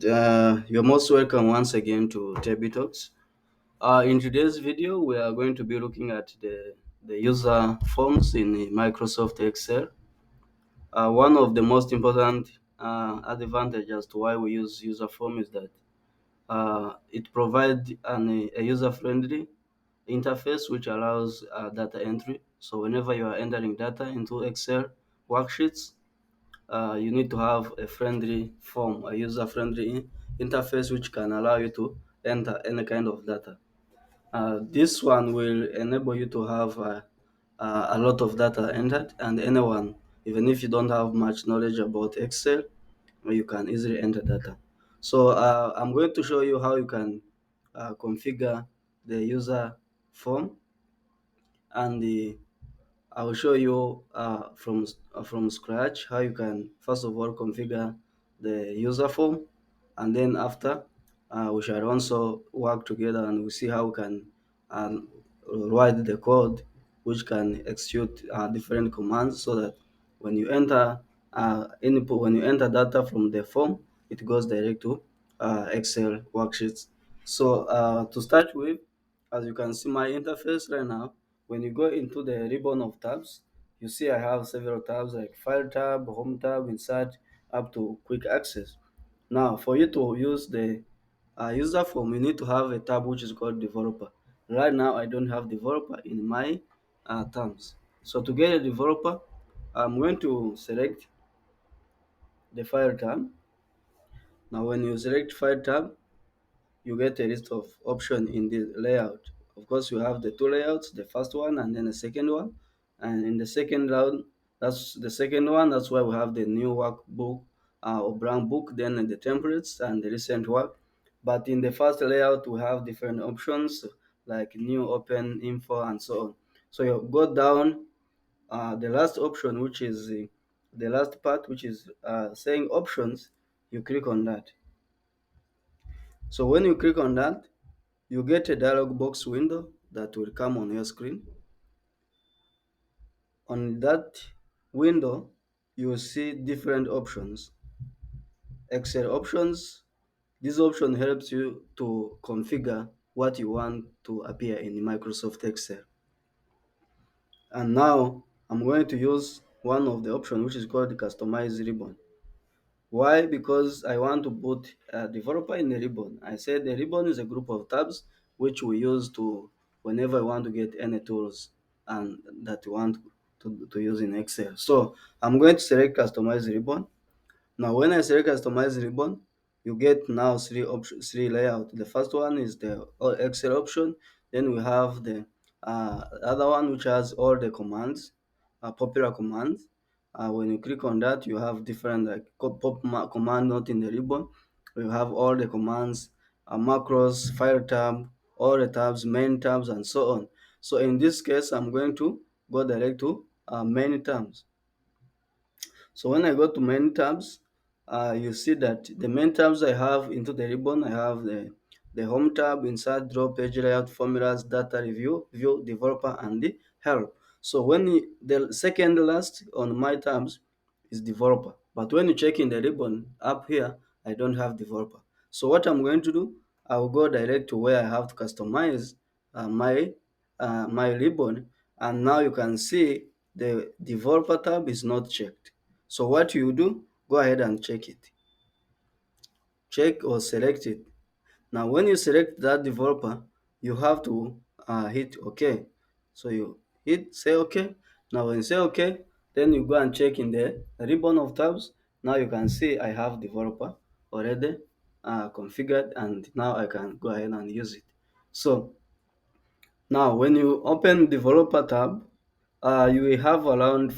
You're most welcome once again to Tebtalks. In today's video, we are going to be looking at the user forms in the Microsoft Excel. One of the most important advantages to why we use user form is that it provides a user-friendly interface which allows data entry. So whenever you are entering data into Excel worksheets, you need to have a friendly form, a user-friendly interface which can allow you to enter any kind of data. This one will enable you to have a lot of data entered, and anyone, even if you don't have much knowledge about Excel, you can easily enter data. So I'm going to show you how you can configure the user form and the I will show you from scratch how you can first of all configure the user form, and then after we shall also work together and we see how we can write the code which can execute different commands so that when you enter when you enter data from the form, it goes direct to Excel worksheets. So to start with, as you can see my interface right now, when you go into the ribbon of tabs, you see I have several tabs like File tab, Home tab, Insert, up to Quick Access. Now, for you to use the user form, you need to have a tab which is called Developer. Right now, I don't have Developer in my tabs. So to get a developer, I'm going to select the File tab. Now, when you select File tab, you get a list of options in the layout. Of course, you have the two layouts, the first one and then the second one. And in the second round, that's the second one. That's why we have the new workbook or brown book, then the templates and the recent work. But in the first layout, we have different options like new, open, info, and so on. So you go down the last option, which is the last part, which is saying options. You click on that. So when you click on that, you get a dialog box window that will come on your screen. On that window, you will see different options. Excel options. This option helps you to configure what you want to appear in Microsoft Excel. And now I'm going to use one of the options which is called the customize ribbon. Why? Because I want to put a developer in a ribbon. I said the ribbon is a group of tabs which we use to whenever I want to get any tools and that we want to use in Excel. So I'm going to select customize ribbon. Now, when I select customize ribbon, you get now three layout. The first one is the Excel option. Then we have the other one which has all the commands, popular commands. When you click on that, you have different like command not in the ribbon. You have all the commands, macros, file tab, all the tabs, main tabs, and so on. So in this case, I'm going to go direct to main tabs. So when I go to main tabs, you see that the main tabs I have into the ribbon, I have the home tab, insert, draw, page layout, formulas, data review, view, developer, and the help. So the second last on my tabs is developer. But when you check in the ribbon up here, I don't have developer. So what I'm going to do, I will go direct to where I have to customize my ribbon, and now you can see the developer tab is not checked. So what you do, go ahead and check it. Check or select it. Now when you select that developer, you have to hit OK. So you hit say OK. Now when you say OK, then you go and check in the ribbon of tabs. Now you can see I have developer already configured, and now I can go ahead and use it. So now, when you open developer tab, you will have around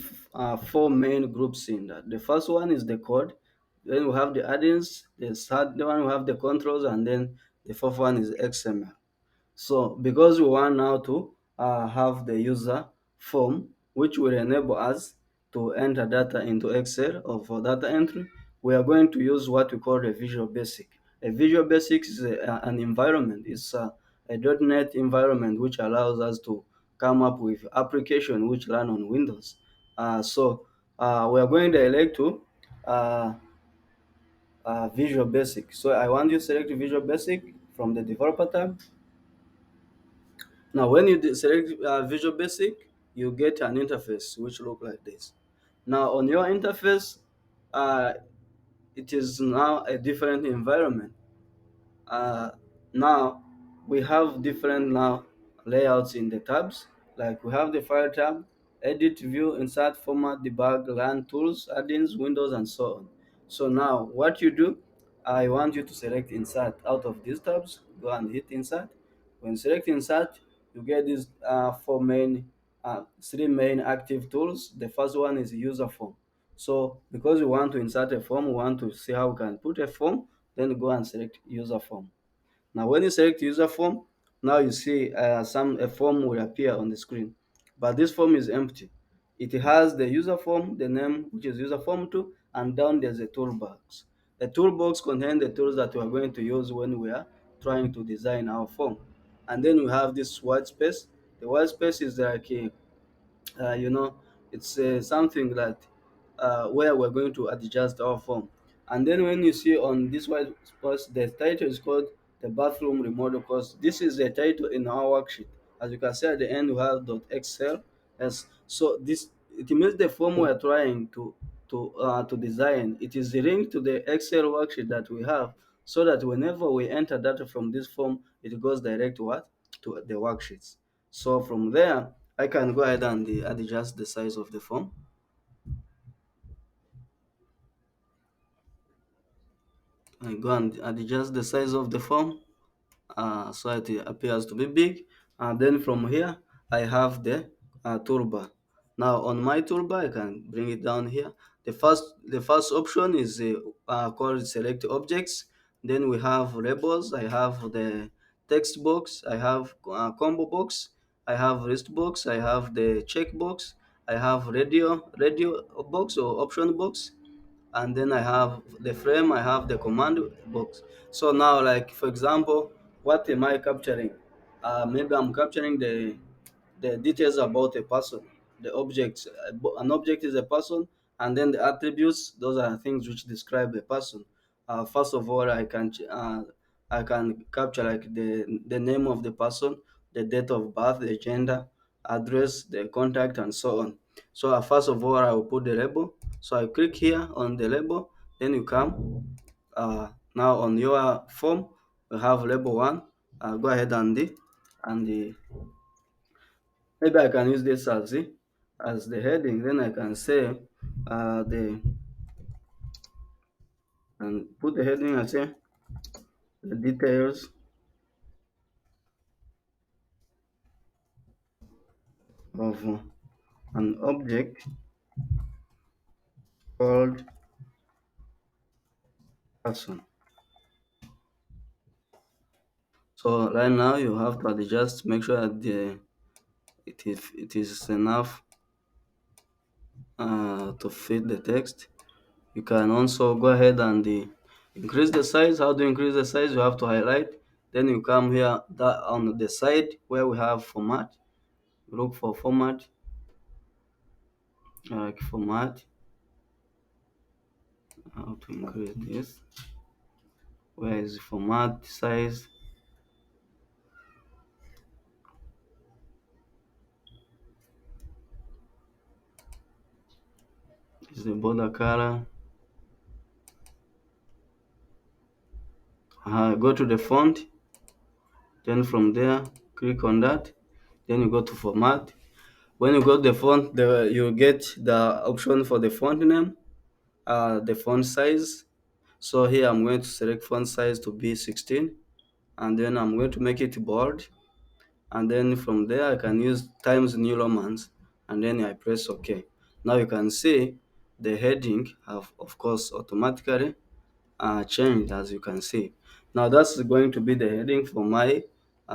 four main groups in that. The first one is the code. Then we have the add-ins. The third one we have the controls, and then the fourth one is XML. So because we want now to have the user form, which will enable us to enter data into Excel or for data entry, we are going to use what we call a Visual Basic. A Visual Basic is an environment. It's a .NET environment which allows us to come up with application which run on Windows. So we are going direct to uh, Visual Basic. So I want you to select Visual Basic from the developer tab. Now, when you select Visual Basic, you get an interface which look like this. Now, on your interface, uh, it is now a different environment. uh, Now we have different now layouts in the tabs. Like we have the file tab, edit, view, insert, format, debug, run, tools, add-ins, windows, and so on. So now what you do, I want you to select insert out of these tabs. Go and hit insert. When you select insert, you get these three main active tools. The first one is user form. So because we want to insert a form, we want to see how we can put a form, then go and select user form. Now, when you select user form, now you see a form will appear on the screen, but this form is empty. It has the user form, the name, which is user form 2, and down there's a toolbox. The toolbox contains the tools that we are going to use when we are trying to design our form. And then we have this white space. The white space is like a you know, it's something that where we're going to adjust our form. And then when you see on this white space, the title is called the bathroom remodel, because this is the title in our worksheet. As you can see at the end, we have .xl. Yes, so this, it means the form we are trying to design, it is linked to the Excel worksheet that we have, so that whenever we enter data from this form, it goes direct to what, to the worksheets. So from there, I can go ahead and adjust the size of the form. I go and adjust the size of the form, so it appears to be big. And then from here, I have the toolbar. Now on my toolbar, I can bring it down here. The first option is called select objects. Then we have labels. I have the text box. I have combo box. I have list box. I have the check box. I have radio box or option box, and then I have the frame, I have the command box. So now, like for example, what am I capturing? Maybe I'm capturing the details about a person, the objects. An object is a person, and then the attributes, those are things which describe a person. First of all, I can capture like the name of the person, the date of birth, the gender, address, the contact, and so on. So first of all, I will put the label. So I click here on the label, then you come. Now on your form, we have label one. Go ahead and maybe I can use this as the heading. Then I can say the and put the heading and say the details of an object called person. So right now you have to adjust, make sure that it is enough to fit the text. You can also go ahead and increase the size. How to increase the size? You have to highlight. Then you come here that on the side where we have format. Look for format, like format. How to increase this? Where is format size? Is the border color? Go to the font. Then from there, click on that. Then you go to format. When you go to the font, you get the option for the font name, the font size. So here I'm going to select font size to be 16, and then I'm going to make it bold. And then from there I can use Times New Romans, and then I press OK. Now you can see the heading have of course automatically changed, as you can see. Now that's going to be the heading for my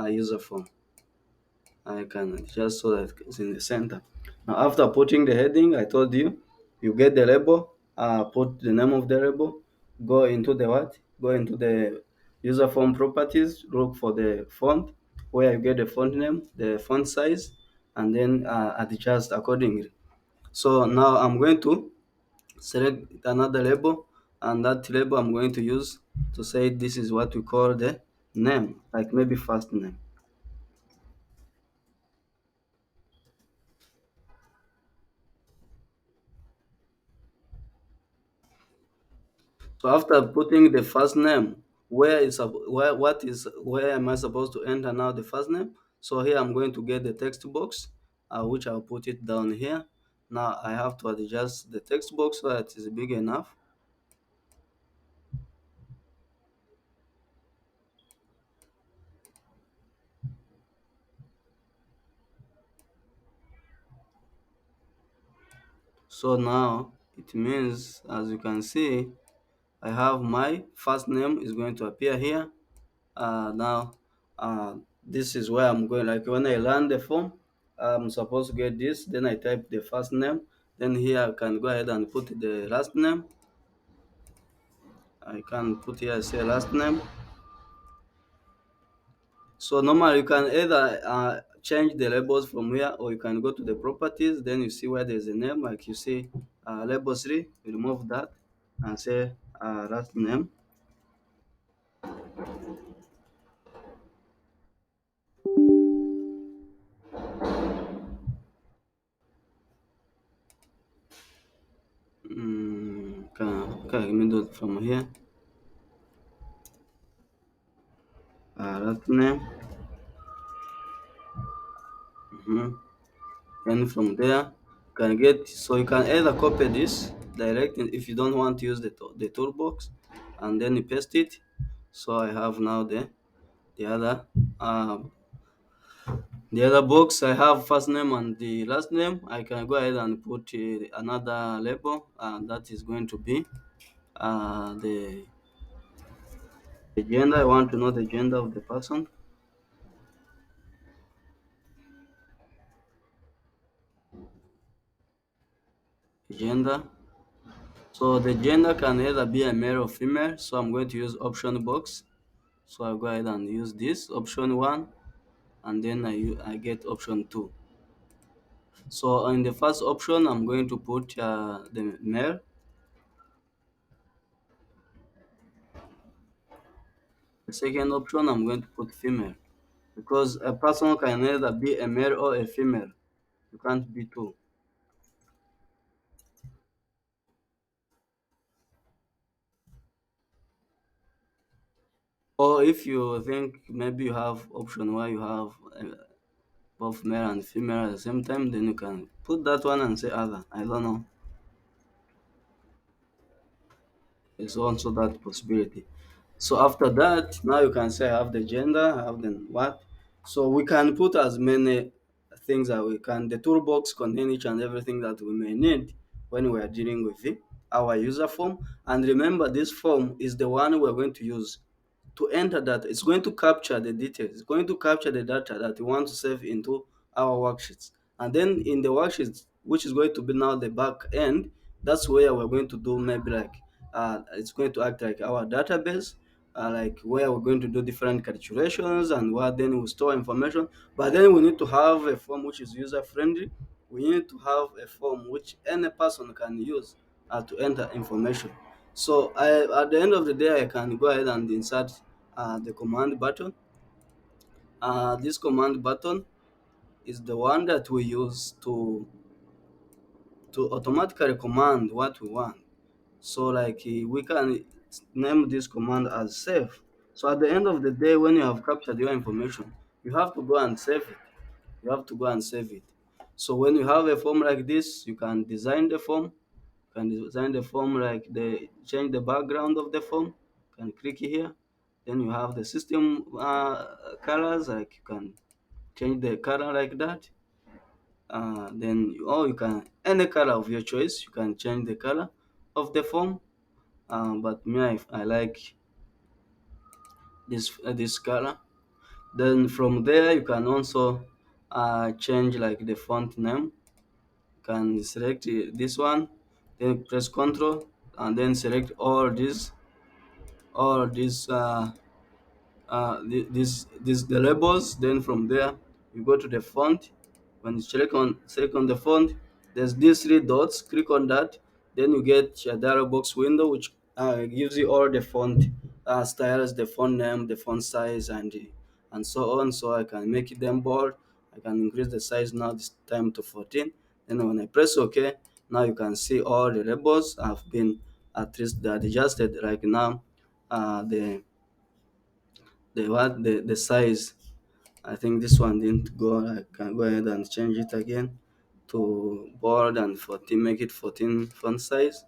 user form. I can just so that it's in the center. Now after putting the heading, I told you, you get the label, put the name of the label, go into the what? Go into the user form properties, look for the font, where you get the font name, the font size, and then adjust accordingly. So now I'm going to select another label. and that label I'm going to use to say this is what we call the name, like maybe first name. So after putting the first name, where am I supposed to enter now the first name? So here I'm going to get the text box, which I'll put it down here. Now I have to adjust the text box so that it is big enough. So now it means, as you can see, I have my first name is going to appear here. Now, this is where I'm going. Like when I land the form, I'm supposed to get this. Then I type the first name. Then here I can go ahead and put the last name. I can put here say last name. So normally you can either change the labels from here, or you can go to the properties. Then you see where there's a name. Like you see label 3. You remove that and say last name. Can let me do it from here. Last name. Mhm. And from there you can get, so you can either copy this direct if you don't want to use the toolbox, and then you paste it. So I have now the other the other box. I have first name and the last name. I can go ahead and put another label, and that is going to be the gender. I want to know the gender of the person. Gender. So the gender can either be a male or female. So I'm going to use option box. So I'll go ahead and use this option 1, and then I get option 2. So in the first option, I'm going to put the male. The second option, I'm going to put female, because a person can either be a male or a female. You can't be two. Or if you think maybe you have option where you have both male and female at the same time, then you can put that one and say other. I don't know. There's also that possibility. So after that, now you can say I have the gender, I have the what. So we can put as many things that we can. The toolbox contain each and everything that we may need when we are dealing with our user form. And remember, this form is the one we're going to use to enter that. It's going to capture the details. It's going to capture the data that we want to save into our worksheets. And then in the worksheets, which is going to be now the back end, that's where we're going to do maybe like it's going to act like our database, like where we're going to do different calculations and where then we store information. But then we need to have a form which is user friendly. We need to have a form which any person can use to enter information. So at the end of the day, I can go ahead and insert the command button. This command button is the one that we use to automatically command what we want. So like we can name this command as save. So at the end of the day, when you have captured your information, you have to go and save it. You have to go and save it. So when you have a form like this, you can design the form. You can design the form like the change the background of the form. You can click here. Then you have the system colors. Like you can change the color like that. Or you can any color of your choice. You can change the color of the form. But me, I like this color. Then from there, you can also change like the font name. You can select this one, then press Ctrl, and then select all these the labels. Then from there, you go to the font. When you select on the font, there's these three dots. Click on that. Then you get a dialog box window which It gives you all the font styles, the font name, the font size, and so on. So I can make them bold. I can increase the size now this time to 14. Then when I press OK, now you can see all the labels have been at least adjusted. Like now, the size. I think this one didn't go. I can go ahead and change it again to bold and 14. Make it 14 font size.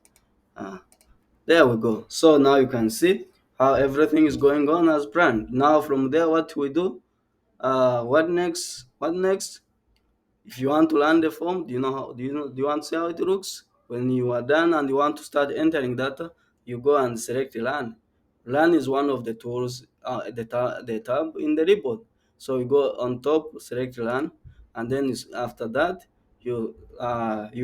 Uh, there we go. So now you can see how everything is going on as planned. Now from there, what we do? What next? What next? If you want to learn the form, do you want to see how it looks? When you are done and you want to start entering data, you go and select learn. Learn is one of the tools, the tab in the report. So you go on top, select learn, and then after that you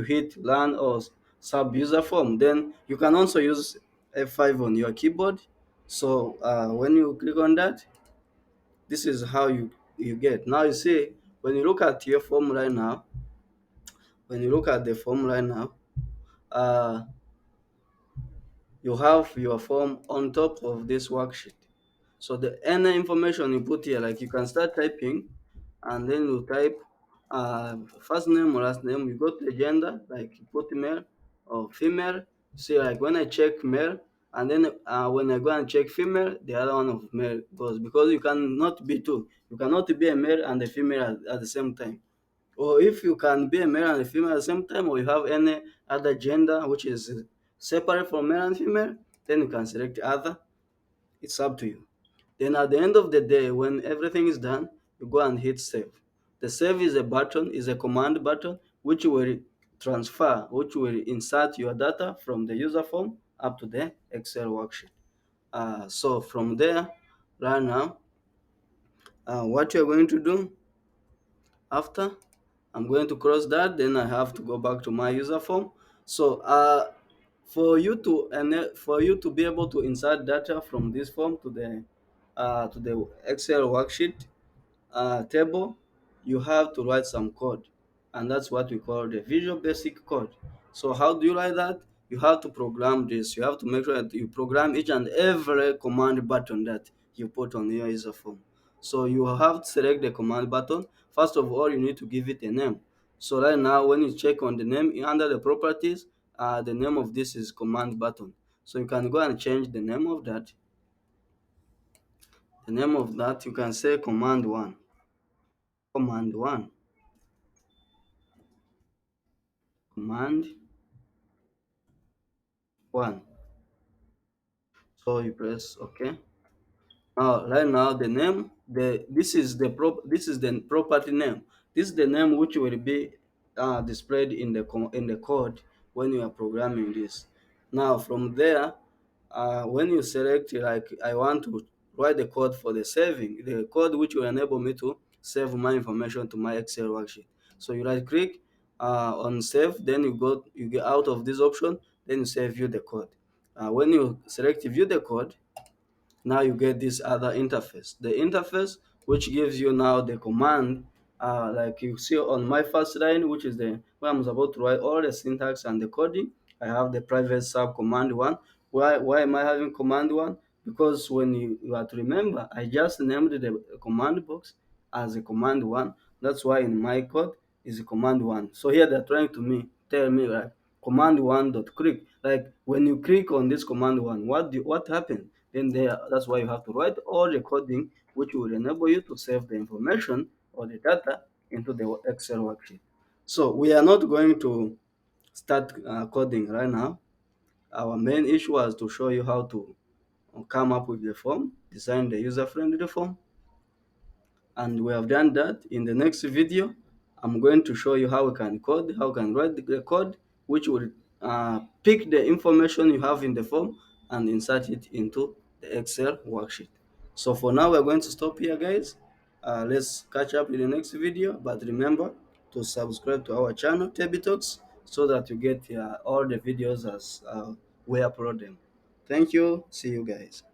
hit learn or sub user form. Then you can also use F5 on your keyboard. So when you click on that, this is how you get. Now you see when you look at your form right now, when you look at the form right now, uh, you have your form on top of this worksheet. So the any information you put here, like you can start typing, and then you type first name or last name. You go to the gender, like you put male or female. See, like when I check male, and then when I go and check female, the other one of male goes, because you cannot be two. You cannot be a male and a female at the same time. Or if you can be a male and a female at the same time, or you have any other gender which is separate from male and female, then you can select other. It's up to you. Then at the end of the day, when everything is done, you go and hit save. The save is a button, is a command button which will transfer, which will insert your data from the user form up to the Excel worksheet. So from there, right now, what you're going to do after, I'm going to cross that, then I have to go back to my user form. So for you to be able to insert data from this form to the Excel worksheet table, you have to write some code, and that's what we call the Visual Basic Code. So how do you write that? You have to program this. You have to make sure that you program each and every command button that you put on your user form. So you have to select the command button. First of all, you need to give it a name. So right now, when you check on the name under the properties, the name of this is command button. So you can go and change the name of that. The name of that, you can say command one. Command one. Command one. So you press OK. Now right now the name, this is the property name. This is the name which will be displayed in in the code when you are programming this. Now from there, when you select, like I want to write the code for the saving, the code which will enable me to save my information to my Excel worksheet. So you right click on save, then you get out of this option, then you say view the code. When you select view the code, now you get this other interface, the interface which gives you now the command, like you see on my first line, which is the where I'm about to write all the syntax and the coding. I have the private sub command one. Why am I having command one? Because when you have to remember, I just named the command box as a command one. That's why in my code is a command one. So here they're trying to tell me, like, command one dot click, like when you click on this command one, what happened? Then there, that's why you have to write all the coding which will enable you to save the information or the data into the Excel worksheet. So we are not going to start coding right now. Our main issue was to show you how to come up with the form, design the user-friendly form, and we have done that. In the next video, I'm going to show you how we can code, how we can write the code which will pick the information you have in the form and insert it into the Excel worksheet. So for now, we're going to stop here, guys. Let's catch up in the next video, but remember to subscribe to our channel Tebtalks so that you get all the videos as we upload them. Thank you. See you guys.